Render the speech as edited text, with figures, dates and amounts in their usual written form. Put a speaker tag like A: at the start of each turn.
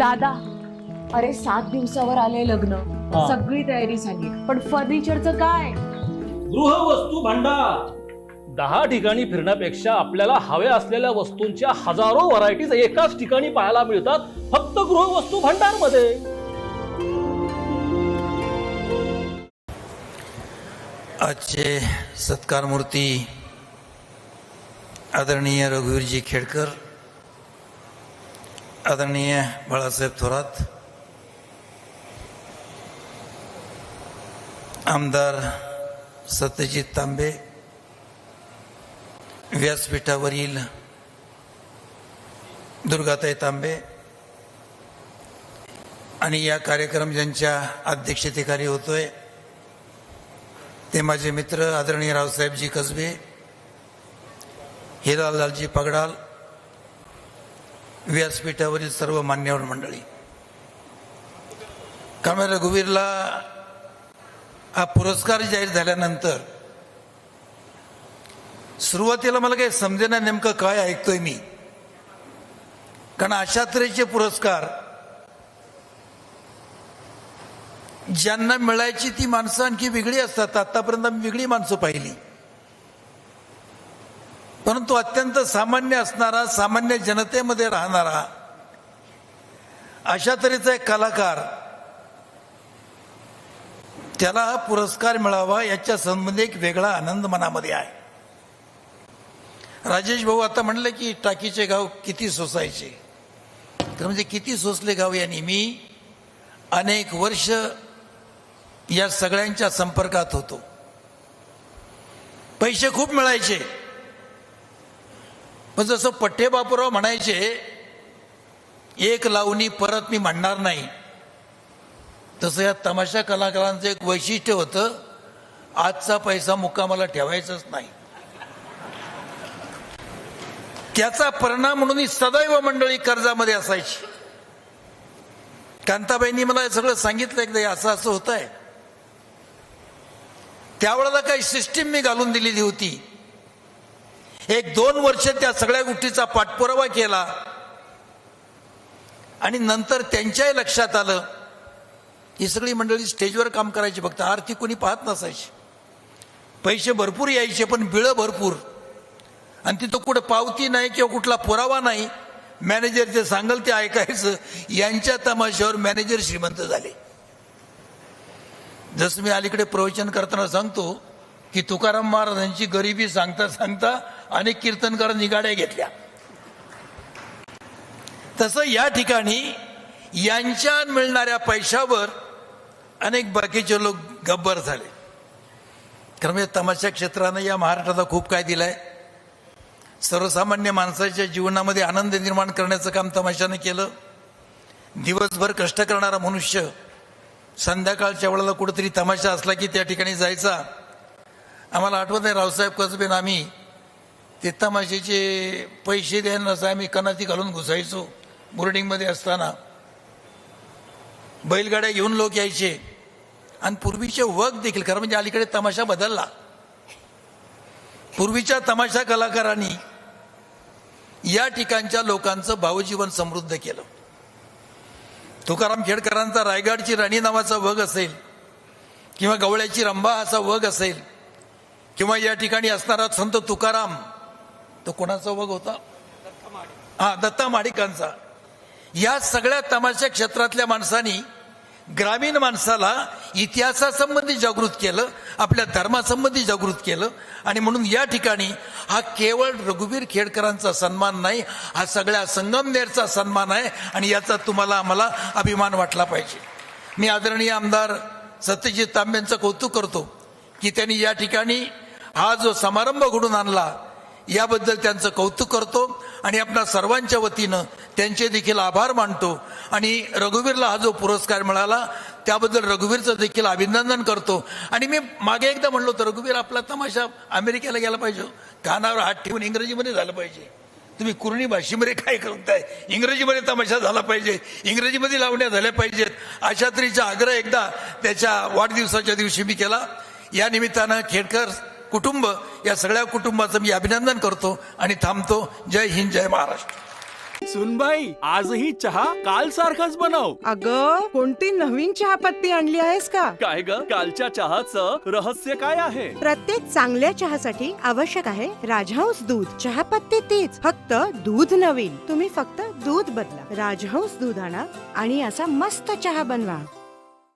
A: दादा, अरे 7 दिवसावर आले लग्न, सगळी तयारी झाली, पण फर्निचरचं काय?
B: गृहवस्तू भांडार 10 ठिकाणी फिरण्यापेक्षा आपल्याला हव्या असलेल्या वस्तूंच्या हजारो व्हरायटीज एकाच ठिकाणी पाहायला मिळतात, फक्त गृहवस्तू भांडार मध्ये.
C: आजचे सत्कार मूर्ती आदरणीय रघुवीरजी खेडकर, आदरणीय बाळासाहेब थोरात, आमदार सत्यजित तांबे, व्यासपीठावरील दुर्गाताई तांबे आणि या कार्यक्रम ज्यांच्या अध्यक्षतेखाली होतोय ते माझे मित्र आदरणीय रावसाहेबजी कसबे, हिरालालजी पगडाल, व्यासपीठावरील सर्व मान्यवर मंडळी. कारण रघुवीरला हा पुरस्कार जाहीर झाल्यानंतर सुरुवातीला मला काही समजेना नेमकं काय ऐकतोय मी. कारण अशा तऱ्हेचे पुरस्कार ज्यांना मिळायची ती माणसं आणखी वेगळी असतात. आतापर्यंत आम्ही वेगळी माणसं पाहिली, परंतु अत्यंत सामान्य असणारा, सामान्य जनतेमध्ये राहणारा अशा तऱ्हेचा एक कलाकार, त्याला हा पुरस्कार मिळावा याच्या संबंधी एक वेगळा आनंद मनामध्ये आहे. राजेश भाऊ आता म्हणले की टाकीचे गाव किती सोसायचे, तर म्हणजे किती सोसले गाव यांनी. मी अनेक वर्ष या सगळ्यांच्या संपर्कात होतो. पैसे खूप मिळायचे, पण जसं पठ्ठे बापूराव म्हणायचे, एक लावणी परत मी म्हणणार नाही, तसं या तमाशा कलाकारांचं एक वैशिष्ट्य होतं, आजचा पैसा मुक्कामाला ठेवायचाच नाही. त्याचा परिणाम म्हणून ही सदैव मंडळी कर्जामध्ये असायची. कांताबाईंनी मला हे सगळं सांगितलं एकदा, असं असं होत आहे. त्यावेळेला काही सिस्टीम मी घालून दिलेली होती. 1-2 वर्ष त्या सगळ्या गोष्टीचा पाठपुरावा केला आणि नंतर त्यांच्याही लक्षात आलं ही सगळी मंडळी स्टेजवर काम करायची, फक्त आरती कोणी पाहत नसायची. पैसे भरपूर यायचे पण बिळं भरपूर, आणि तिथं कुठं पावती नाही किंवा कुठला पुरावा नाही. मॅनेजर जे सांगल ते ऐकायचं. यांच्या तमाशावर मॅनेजर श्रीमंत झाले. जसं मी अलीकडे प्रवचन करताना सांगतो की तुकाराम महाराजांची गरिबी सांगता सांगता अनेक कीर्तनकारांनी गाड्या घेतल्या, तसं या ठिकाणी यांच्या मिळणाऱ्या पैशावर अनेक बाकीचे लोक गब्बर झाले. कारण म्हणजे तमाशा क्षेत्रानं या महाराष्ट्राला खूप काय दिलंय. सर्वसामान्य माणसाच्या जीवनामध्ये आनंद निर्माण करण्याचं काम तमाशाने केलं. दिवसभर कष्ट करणारा मनुष्य संध्याकाळच्या वेळेला कुठेतरी तमाशा असला की त्या ठिकाणी जायचा. आम्हाला आठवत आहे, रावसाहेब कसबेन आम्ही ते तमाशाचे पैसे द्यायला नसं आम्ही कनाती घालून घुसायचो. बोर्डिंगमध्ये असताना बैलगाड्या घेऊन लोक यायचे. आणि पूर्वीचे वग देखील, खरं म्हणजे अलीकडे तमाशा बदलला. पूर्वीच्या तमाशा कलाकारांनी या ठिकाणच्या लोकांचं भावजीवन समृद्ध केलं. तुकाराम खेडकरांचा रायगडची राणी नावाचा वग असेल, किंवा गवळ्याची रंभा असा वग असेल, किंवा या ठिकाणी असणारा संत तुकाराम, तो कोणाचा वग होता? दत्ता माडिकांचा. या सगळ्या तमाशा क्षेत्रातल्या माणसांनी ग्रामीण माणसाला इतिहासासंबंधी जागृत केलं, आपल्या धर्मासंबंधी जागृत केलं. आणि म्हणून या ठिकाणी हा केवळ रघुवीर खेडकरांचा सन्मान नाही, हा सगळ्या संगमनेरचा सन्मान आहे. आणि याचा तुम्हाला आम्हाला अभिमान वाटला पाहिजे. मी आदरणीय आमदार सत्यजित तांबेंचं कौतुक करतो की त्यांनी या ठिकाणी हा जो समारंभ घडून आणला, याबद्दल त्यांचं कौतुक करतो आणि आपल्या सर्वांच्या वतीनं त्यांचे देखील आभार मानतो. आणि रघुवीरला हा जो पुरस्कार मिळाला त्याबद्दल रघुवीरचं देखील अभिनंदन करतो. आणि मी मागे एकदा म्हणलो होतं, रघुवीर आपला तमाशा अमेरिकेला गेला पाहिजे, कानावर हात ठेवून इंग्रजीमध्ये झालं पाहिजे. तुम्ही कुरणी भाषेमध्ये काय करताय, इंग्रजीमध्ये तमाशा झाला पाहिजे, इंग्रजीमध्ये लावण्या झाल्या पाहिजेत. अशा तऱ्हेचा आग्रह एकदा त्याच्या वाढदिवसाच्या दिवशी मी केला. या निमित्तानं खेडकर कुटुंब, या सगळ्या कुटुंबाचं मी अभिनंदन करतो आणि थांबतो. जय हिंद, जय महाराष्ट्र.
D: सुनबाई, आजही चहा काल सारखाच बनव.
E: अग, कोणती नवीन चहापत्ती आणली आहेस का?
D: काय ग, कालच्या चहाचं रहस्य काय आहे?
E: प्रत्येक चांगल्या चहासाठी आवश्यक आहे राजहंस दूध. चहापत्ती तीच, फक्त दूध नवीन. तुम्ही फक्त दूध बदला. राजहंस दूध आणा आणि असा मस्त चहा बनवा.